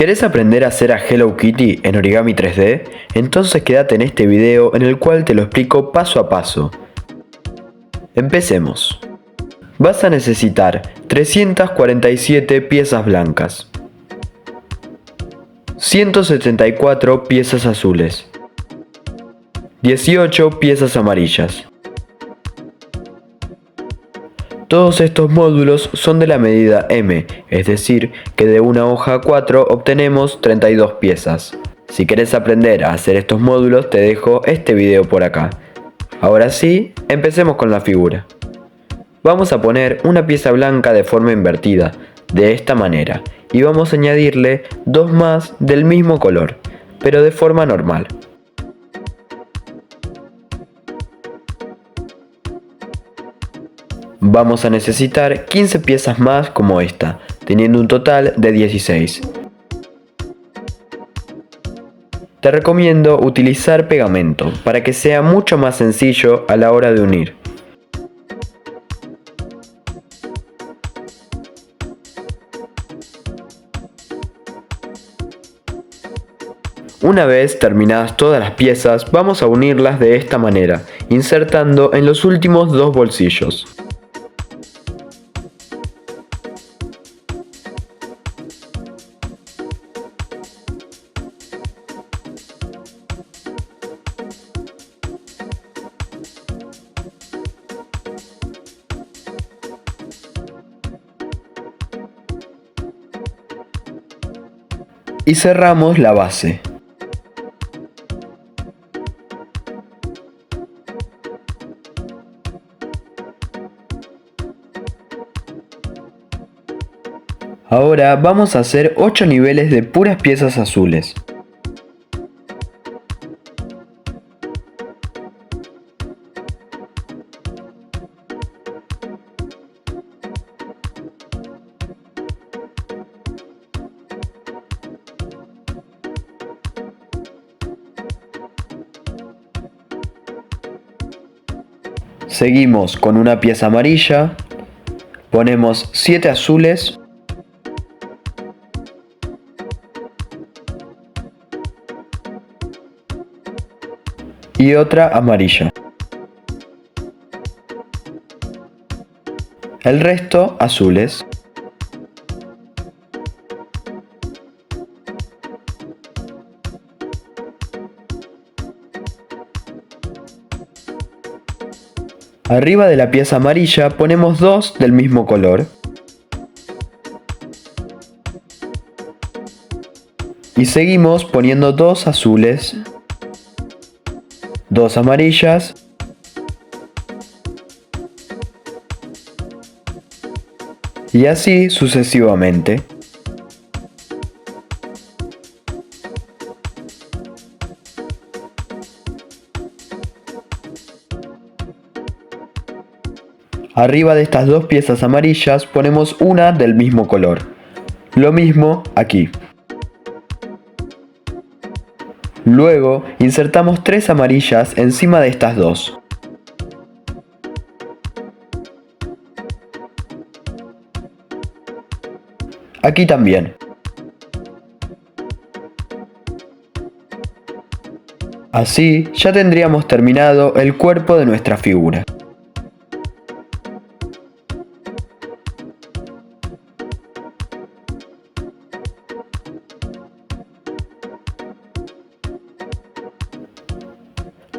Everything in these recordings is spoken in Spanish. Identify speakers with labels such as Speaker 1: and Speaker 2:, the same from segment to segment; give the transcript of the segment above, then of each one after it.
Speaker 1: ¿Querés aprender a hacer a Hello Kitty en Origami 3D? Entonces quédate en este video en el cual te lo explico paso a paso. Empecemos. Vas a necesitar 347 piezas blancas, 174 piezas azules, 18 piezas amarillas. Todos estos módulos son de la medida M, es decir, que de una hoja A4 obtenemos 32 piezas. Si querés aprender a hacer estos módulos, te dejo este video por acá. Ahora sí, empecemos con la figura. Vamos a poner una pieza blanca de forma invertida, de esta manera, y vamos a añadirle dos más del mismo color, pero de forma normal. Vamos a necesitar 15 piezas más como esta, teniendo un total de 16. Te recomiendo utilizar pegamento para que sea mucho más sencillo a la hora de unir. Una vez terminadas todas las piezas, vamos a unirlas de esta manera, insertando en los últimos dos bolsillos. Y cerramos la base. Ahora vamos a hacer 8 niveles de puras piezas azules. Seguimos con una pieza amarilla, ponemos 7 azules, y otra amarilla. El resto azules. Arriba de la pieza amarilla ponemos dos del mismo color. Y seguimos poniendo dos azules, dos amarillas y así sucesivamente. Arriba de estas dos piezas amarillas ponemos una del mismo color. Lo mismo aquí. Luego insertamos 3 amarillas encima de estas dos. Aquí también. Así ya tendríamos terminado el cuerpo de nuestra figura.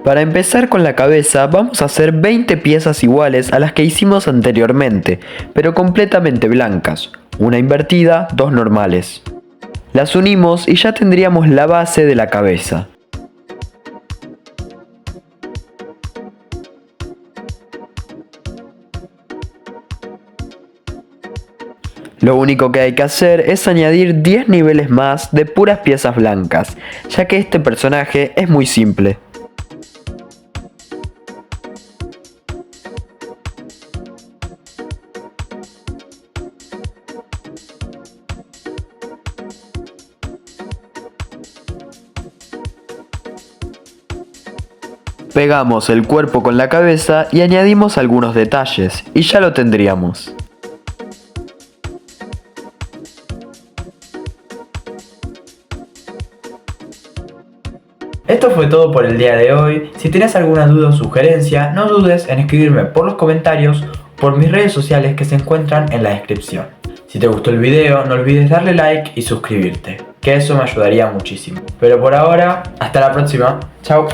Speaker 1: Para empezar con la cabeza vamos a hacer 20 piezas iguales a las que hicimos anteriormente, pero completamente blancas, una invertida, dos normales. Las unimos y ya tendríamos la base de la cabeza. Lo único que hay que hacer es añadir 10 niveles más de puras piezas blancas, ya que este personaje es muy simple. Pegamos el cuerpo con la cabeza y añadimos algunos detalles, y ya lo tendríamos. Esto fue todo por el día de hoy. Si tienes alguna duda o sugerencia, no dudes en escribirme por los comentarios por mis redes sociales que se encuentran en la descripción. Si te gustó el video, no olvides darle like y suscribirte, que eso me ayudaría muchísimo. Pero por ahora, hasta la próxima. Chao.